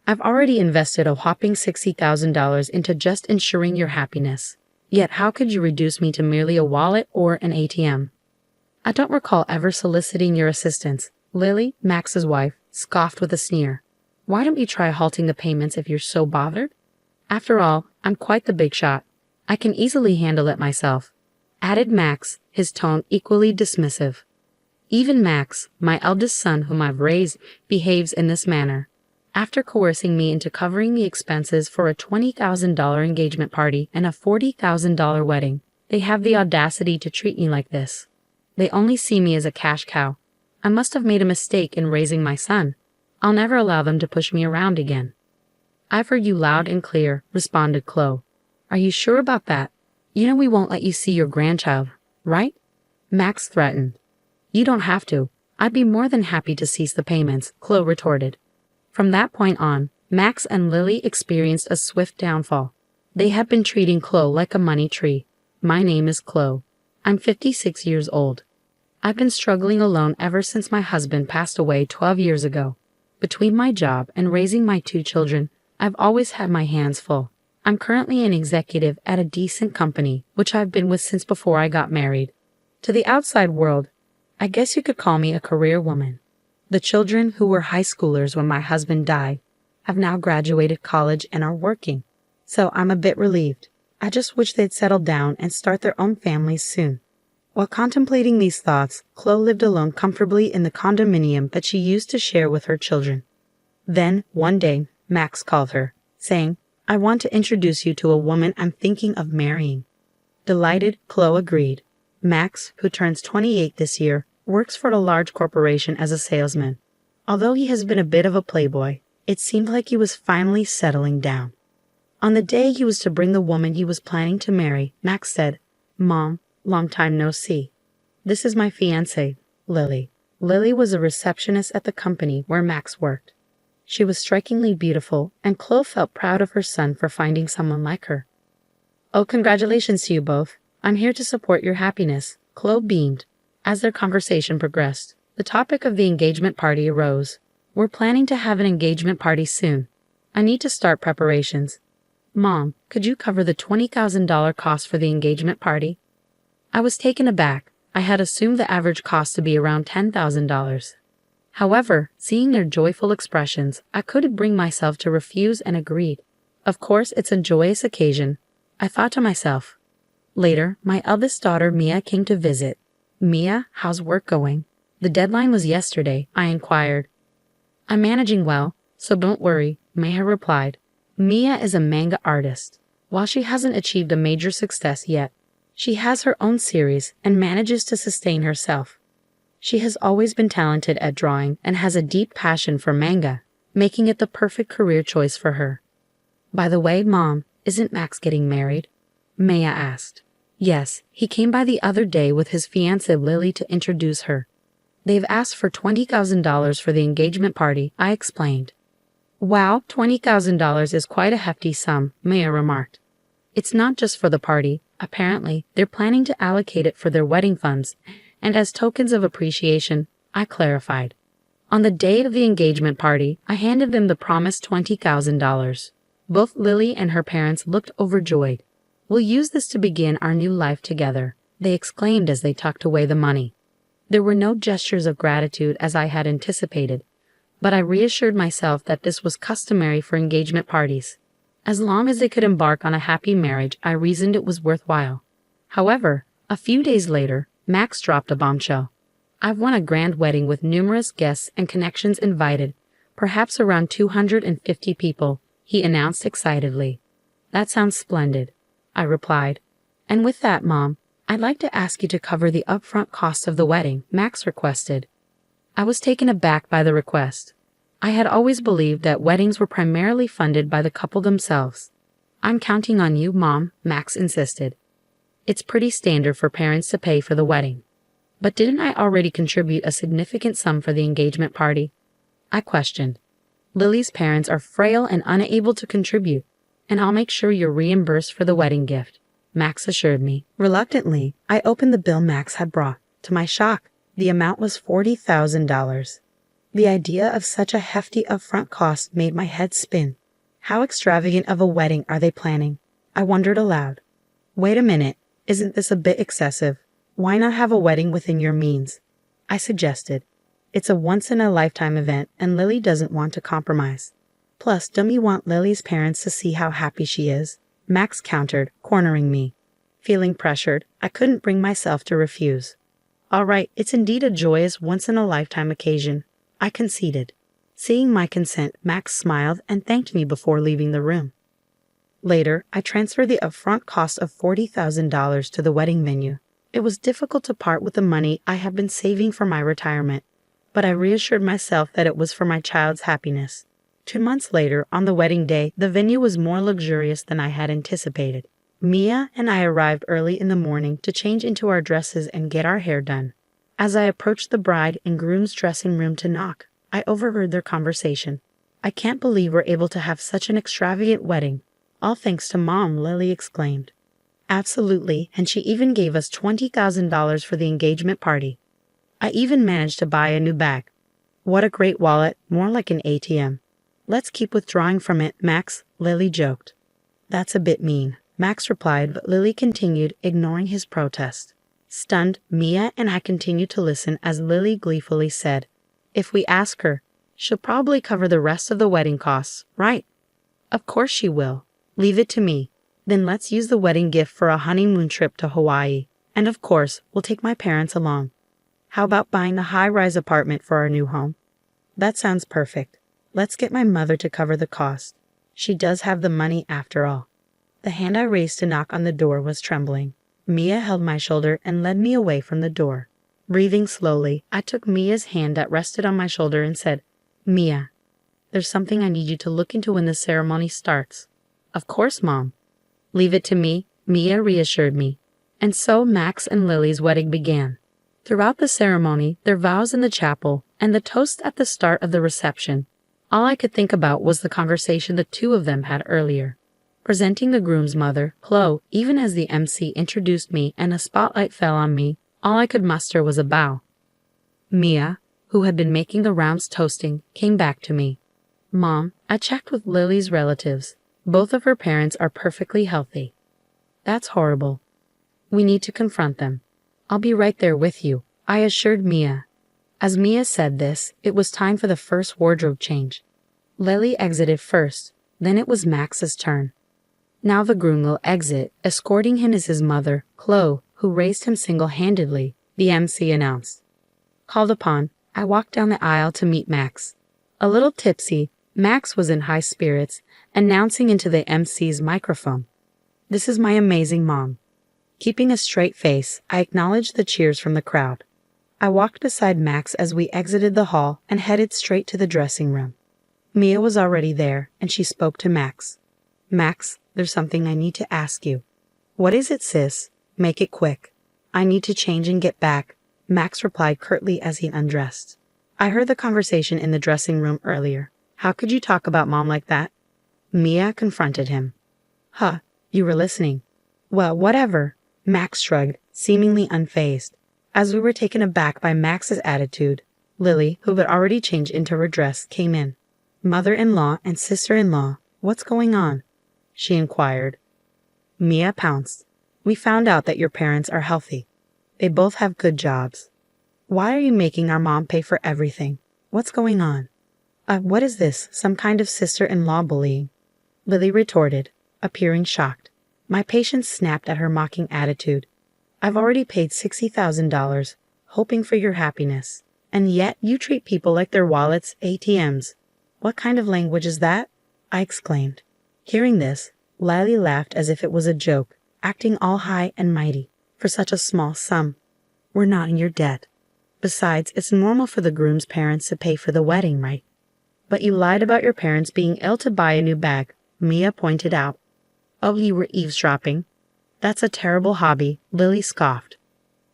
I've already invested a whopping $60,000 into just ensuring your happiness. Yet how could you reduce me to merely a wallet or an ATM? I don't recall ever soliciting your assistance. Lily, Max's wife, scoffed with a sneer. Why don't you try halting the payments if you're so bothered? After all, I'm quite the big shot. I can easily handle it myself, added Max, his tone equally dismissive. Even Max, my eldest son whom I've raised, behaves in this manner. After coercing me into covering the expenses for a $20,000 engagement party and a $40,000 wedding, they have the audacity to treat me like this. They only see me as a cash cow. I must have made a mistake in raising my son. I'll never allow them to push me around again. I've heard you loud and clear, responded Chloe. Are you sure about that? You know we won't let you see your grandchild, right? Max threatened. You don't have to. I'd be more than happy to cease the payments, Chloe retorted. From that point on, Max and Lily experienced a swift downfall. They had been treating Chloe like a money tree. My name is Chloe. I'm 56 years old. I've been struggling alone ever since my husband passed away 12 years ago. Between my job and raising my 2 children, I've always had my hands full. I'm currently an executive at a decent company, which I've been with since before I got married. To the outside world, I guess you could call me a career woman. The children, who were high schoolers when my husband died, have now graduated college and are working. So I'm a bit relieved. I just wish they'd settle down and start their own families soon. While contemplating these thoughts, Chloe lived alone comfortably in the condominium that she used to share with her children. Then, one day, Max called her, saying, I want to introduce you to a woman I'm thinking of marrying. Delighted, Chloe agreed. Max, who turns 28 this year, works for a large corporation as a salesman. Although he has been a bit of a playboy, it seemed like he was finally settling down. On the day he was to bring the woman he was planning to marry, Max said, Mom, long time no see. This is my fiancée, Lily. Lily was a receptionist at the company where Max worked. She was strikingly beautiful, and Chloe felt proud of her son for finding someone like her. Oh, congratulations to you both. I'm here to support your happiness, Chloe beamed. As their conversation progressed, the topic of the engagement party arose. We're planning to have an engagement party soon. I need to start preparations. Mom, could you cover the $20,000 cost for the engagement party? I was taken aback. I had assumed the average cost to be around $10,000. However, seeing their joyful expressions, I couldn't bring myself to refuse and agreed. Of course, it's a joyous occasion, I thought to myself. Later, my eldest daughter Mia came to visit. Mia, how's work going? The deadline was yesterday, I inquired. I'm managing well, so don't worry, Mia replied. Mia is a manga artist. While she hasn't achieved a major success yet, she has her own series and manages to sustain herself. She has always been talented at drawing and has a deep passion for manga, making it the perfect career choice for her. By the way, Mom, isn't Max getting married? Maya asked. Yes, he came by the other day with his fiancée Lily to introduce her. They've asked for $20,000 for the engagement party, I explained. Wow, $20,000 is quite a hefty sum, Maya remarked. It's not just for the party. Apparently, they're planning to allocate it for their wedding funds, and as tokens of appreciation, I clarified. On the day of the engagement party, I handed them the promised $20,000. Both Lily and her parents looked overjoyed. We'll use this to begin our new life together, they exclaimed as they tucked away the money. There were no gestures of gratitude as I had anticipated, but I reassured myself that this was customary for engagement parties. As long as they could embark on a happy marriage, I reasoned it was worthwhile. However, a few days later, Max dropped a bombshell. I've won a grand wedding with numerous guests and connections invited, perhaps around 250 people, he announced excitedly. That sounds splendid, I replied. And with that, Mom, I'd like to ask you to cover the upfront costs of the wedding, Max requested. I was taken aback by the request. I had always believed that weddings were primarily funded by the couple themselves. I'm counting on you, Mom, Max insisted. It's pretty standard for parents to pay for the wedding. But didn't I already contribute a significant sum for the engagement party? I questioned. Lily's parents are frail and unable to contribute, and I'll make sure you're reimbursed for the wedding gift, Max assured me. Reluctantly, I opened the bill Max had brought. To my shock, the amount was $40,000. The idea of such a hefty upfront cost made my head spin. How extravagant of a wedding are they planning? I wondered aloud. Wait a minute, isn't this a bit excessive? Why not have a wedding within your means? I suggested. It's a once-in-a-lifetime event and Lily doesn't want to compromise. Plus, don't you want Lily's parents to see how happy she is? Max countered, cornering me. Feeling pressured, I couldn't bring myself to refuse. All right, it's indeed a joyous once-in-a-lifetime occasion, I conceded. Seeing my consent, Max smiled and thanked me before leaving the room. Later, I transferred the upfront cost of $40,000 to the wedding venue. It was difficult to part with the money I had been saving for my retirement, but I reassured myself that it was for my child's happiness. 2 months later, on the wedding day, the venue was more luxurious than I had anticipated. Mia and I arrived early in the morning to change into our dresses and get our hair done. As I approached the bride and groom's dressing room to knock, I overheard their conversation. I can't believe we're able to have such an extravagant wedding. All thanks to Mom, Lily exclaimed. Absolutely, and she even gave us $20,000 for the engagement party. I even managed to buy a new bag. What a great wallet, more like an ATM. Let's keep withdrawing from it, Max, Lily joked. That's a bit mean, Max replied, but Lily continued, ignoring his protest. Stunned, Mia and I continued to listen as Lily gleefully said, If we ask her, she'll probably cover the rest of the wedding costs, right? Of course she will. Leave it to me. Then let's use the wedding gift for a honeymoon trip to Hawaii. And of course, we'll take my parents along. How about buying a high-rise apartment for our new home? That sounds perfect. Let's get my mother to cover the cost. She does have the money after all. The hand I raised to knock on the door was trembling. Mia held my shoulder and led me away from the door. Breathing slowly, I took Mia's hand that rested on my shoulder and said, Mia, there's something I need you to look into when the ceremony starts. Of course, Mom. Leave it to me, Mia reassured me. And so Max and Lily's wedding began. Throughout the ceremony, their vows in the chapel, and the toast at the start of the reception, all I could think about was the conversation the two of them had earlier. Presenting the groom's mother, Chloe, even as the MC introduced me and a spotlight fell on me, all I could muster was a bow. Mia, who had been making the rounds toasting, came back to me. Mom, I checked with Lily's relatives. Both of her parents are perfectly healthy. That's horrible. We need to confront them. I'll be right there with you, I assured Mia. As Mia said this, it was time for the first wardrobe change. Lily exited first, then it was Max's turn. Now the groom will exit, escorting him is his mother, Chloe, who raised him single-handedly, the MC announced. Called upon, I walked down the aisle to meet Max. A little tipsy, Max was in high spirits, announcing into the MC's microphone. This is my amazing mom. Keeping a straight face, I acknowledged the cheers from the crowd. I walked beside Max as we exited the hall and headed straight to the dressing room. Mia was already there, and she spoke to Max. Max, there's something I need to ask you. What is it, sis? Make it quick. I need to change and get back, Max replied curtly as he undressed. I heard the conversation in the dressing room earlier. How could you talk about Mom like that? Mia confronted him. Huh, you were listening. Well, whatever, Max shrugged, seemingly unfazed. As we were taken aback by Max's attitude, Lily, who had already changed into her dress, came in. Mother-in-law and sister-in-law, what's going on? She inquired. Mia pounced. We found out that your parents are healthy. They both have good jobs. Why are you making our mom pay for everything? What's going on? What is this, some kind of sister-in-law bullying? Lily retorted, appearing shocked. My patience snapped at her mocking attitude. I've already paid $60,000, hoping for your happiness. And yet you treat people like their wallets ATMs. What kind of language is that? I exclaimed. Hearing this, Lily laughed as if it was a joke, acting all high and mighty, for such a small sum. We're not in your debt. Besides, it's normal for the groom's parents to pay for the wedding, right? But you lied about your parents being ill to buy a new bag, Mia pointed out. Oh, you were eavesdropping. That's a terrible hobby, Lily scoffed.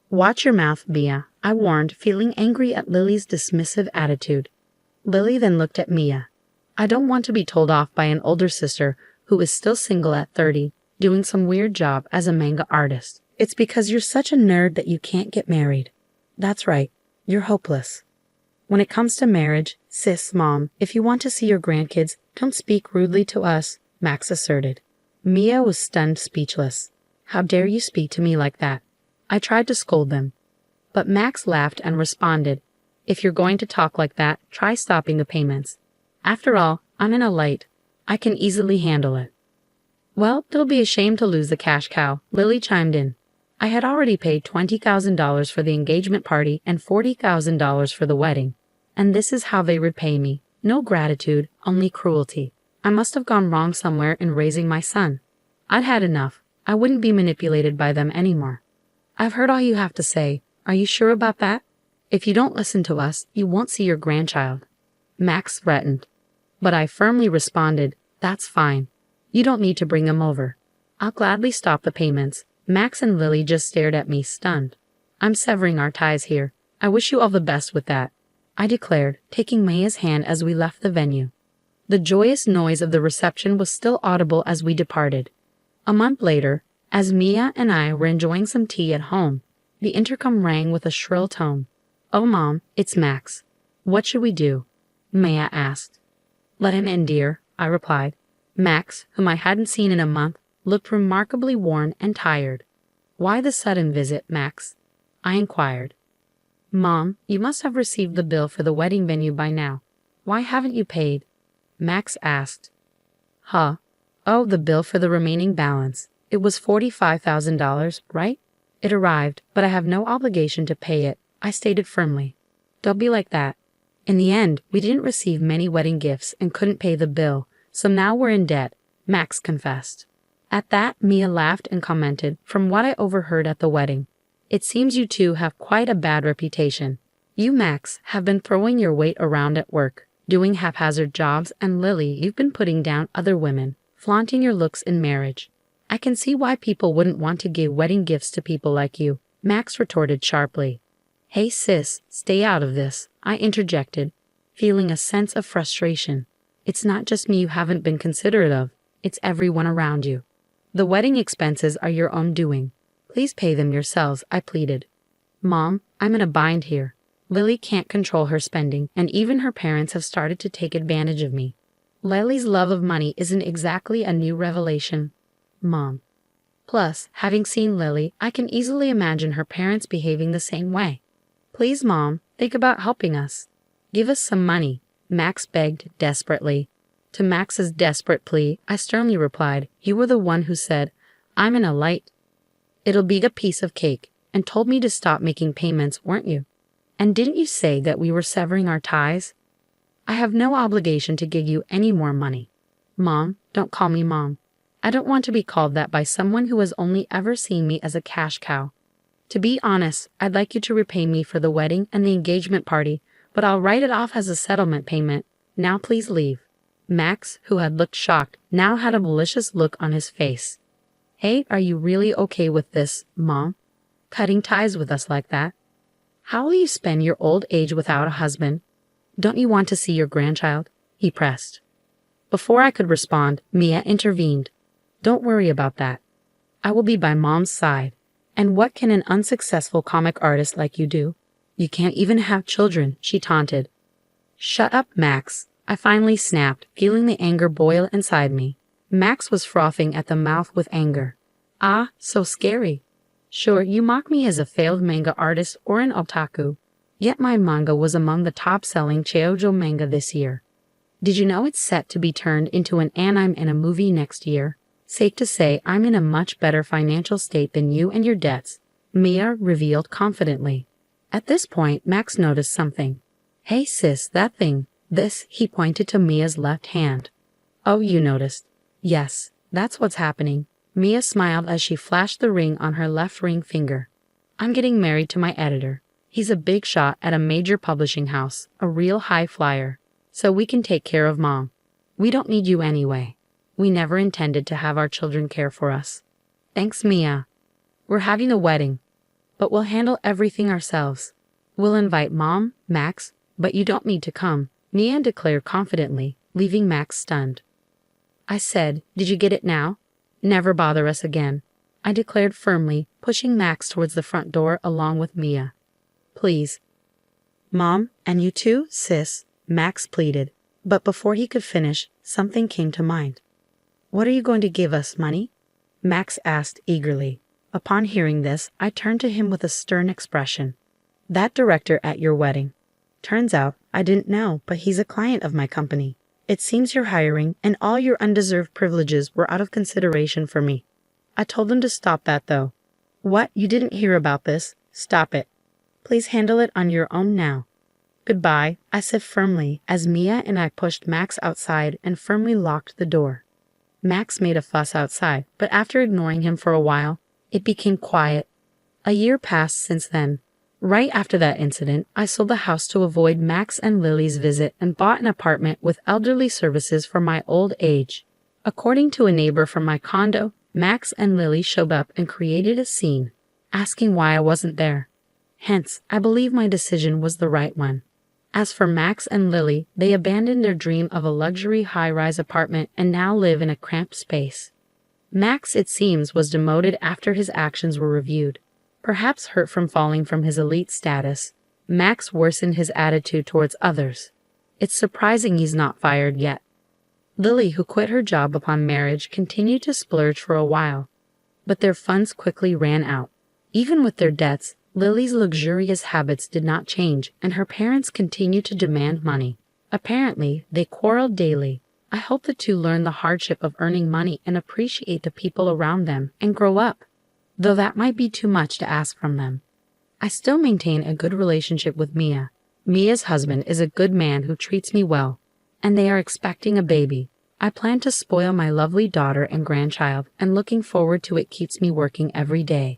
Watch your mouth, Mia, I warned, feeling angry at Lily's dismissive attitude. Lily then looked at Mia. I don't want to be told off by an older sister who is still single at 30, doing some weird job as a manga artist. It's because you're such a nerd that you can't get married. That's right, you're hopeless. When it comes to marriage, sis, mom, if you want to see your grandkids, don't speak rudely to us, Max asserted. Mia was stunned speechless. How dare you speak to me like that? I tried to scold them. But Max laughed and responded, if you're going to talk like that, try stopping the payments. After all, I'm in a light. I can easily handle it. Well, it'll be a shame to lose the cash cow, Lily chimed in. I had already paid $20,000 for the engagement party and $40,000 for the wedding. And this is how they repay me. No gratitude, only cruelty. I must have gone wrong somewhere in raising my son. I'd had enough. I wouldn't be manipulated by them anymore. I've heard all you have to say. Are you sure about that? If you don't listen to us, you won't see your grandchild. Max threatened. But I firmly responded, that's fine. You don't need to bring him over. I'll gladly stop the payments. Max and Lily just stared at me stunned. I'm severing our ties here. I wish you all the best with that, I declared, taking Maya's hand as we left the venue. The joyous noise of the reception was still audible as we departed. A month later, as Mia and I were enjoying some tea at home, the intercom rang with a shrill tone. Oh, Mom, it's Max. What should we do? Maya asked. Let him in, dear, I replied. Max, whom I hadn't seen in a month, looked remarkably worn and tired. Why the sudden visit, Max? I inquired. Mom, you must have received the bill for the wedding venue by now. Why haven't you paid? Max asked. Huh? Oh, the bill for the remaining balance. It was $45,000, right? It arrived, but I have no obligation to pay it, I stated firmly. Don't be like that. In the end, we didn't receive many wedding gifts and couldn't pay the bill, so now we're in debt, Max confessed. At that, Mia laughed and commented, from what I overheard at the wedding. It seems you two have quite a bad reputation. You, Max, have been throwing your weight around at work, doing haphazard jobs, and Lily, you've been putting down other women, flaunting your looks in marriage. I can see why people wouldn't want to give wedding gifts to people like you, Max retorted sharply. Hey sis, stay out of this, I interjected, feeling a sense of frustration. It's not just me you haven't been considerate of, it's everyone around you. The wedding expenses are your own doing. Please pay them yourselves, I pleaded. Mom, I'm in a bind here. Lily can't control her spending, and even her parents have started to take advantage of me. Lily's love of money isn't exactly a new revelation, Mom. Plus, having seen Lily, I can easily imagine her parents behaving the same way. Please, Mom, think about helping us. Give us some money, Max begged desperately. To Max's desperate plea, I sternly replied, you were the one who said, I'm in a light. It'll be a piece of cake, and told me to stop making payments, weren't you? And didn't you say that we were severing our ties? I have no obligation to give you any more money. Mom, don't call me Mom. I don't want to be called that by someone who has only ever seen me as a cash cow. To be honest, I'd like you to repay me for the wedding and the engagement party, but I'll write it off as a settlement payment. Now please leave. Max, who had looked shocked, now had a malicious look on his face. Hey, are you really okay with this, Mom? Cutting ties with us like that? How will you spend your old age without a husband? Don't you want to see your grandchild? He pressed. Before I could respond, Mia intervened. Don't worry about that. I will be by Mom's side. And what can an unsuccessful comic artist like you do? You can't even have children, she taunted. Shut up, Max. I finally snapped, feeling the anger boil inside me. Max was frothing at the mouth with anger. Ah, so scary. Sure, you mock me as a failed manga artist or an otaku. Yet my manga was among the top-selling shoujo manga this year. Did you know it's set to be turned into an anime and a movie next year? Safe to say I'm in a much better financial state than you and your debts, Mia revealed confidently. At this point, Max noticed something. Hey sis, that thing. This, he pointed to Mia's left hand. Oh, you noticed. Yes, that's what's happening. Mia smiled as she flashed the ring on her left ring finger. I'm getting married to my editor. He's a big shot at a major publishing house, a real high flyer. So we can take care of Mom. We don't need you anyway. We never intended to have our children care for us. Thanks, Mia. We're having a wedding, but we'll handle everything ourselves. We'll invite Mom, Max, but you don't need to come, Mia declared confidently, leaving Max stunned. I said, did you get it now? Never bother us again, I declared firmly, pushing Max towards the front door along with Mia. Please. Mom, and you too, sis, Max pleaded. But before he could finish, something came to mind. What are you going to give us, money? Max asked eagerly. Upon hearing this, I turned to him with a stern expression. That director at your wedding. Turns out, I didn't know, but he's a client of my company. It seems you're hiring, and all your undeserved privileges were out of consideration for me. I told them to stop that, though. What? You didn't hear about this? Stop it. Please handle it on your own now. Goodbye, I said firmly as Mia and I pushed Max outside and firmly locked the door. Max made a fuss outside, but after ignoring him for a while, it became quiet. A year passed since then. Right after that incident, I sold the house to avoid Max and Lily's visit and bought an apartment with elderly services for my old age. According to a neighbor from my condo, Max and Lily showed up and created a scene, asking why I wasn't there. Hence, I believe my decision was the right one. As for Max and Lily, they abandoned their dream of a luxury high-rise apartment and now live in a cramped space. Max, it seems, was demoted after his actions were reviewed. Perhaps hurt from falling from his elite status, Max worsened his attitude towards others. It's surprising he's not fired yet. Lily, who quit her job upon marriage, continued to splurge for a while, but their funds quickly ran out. Even with their debts, Lily's luxurious habits did not change, and her parents continued to demand money. Apparently, they quarreled daily. I hope the two learn the hardship of earning money and appreciate the people around them and grow up, though that might be too much to ask from them. I still maintain a good relationship with Mia. Mia's husband is a good man who treats me well, and they are expecting a baby. I plan to spoil my lovely daughter and grandchild, and looking forward to it keeps me working every day.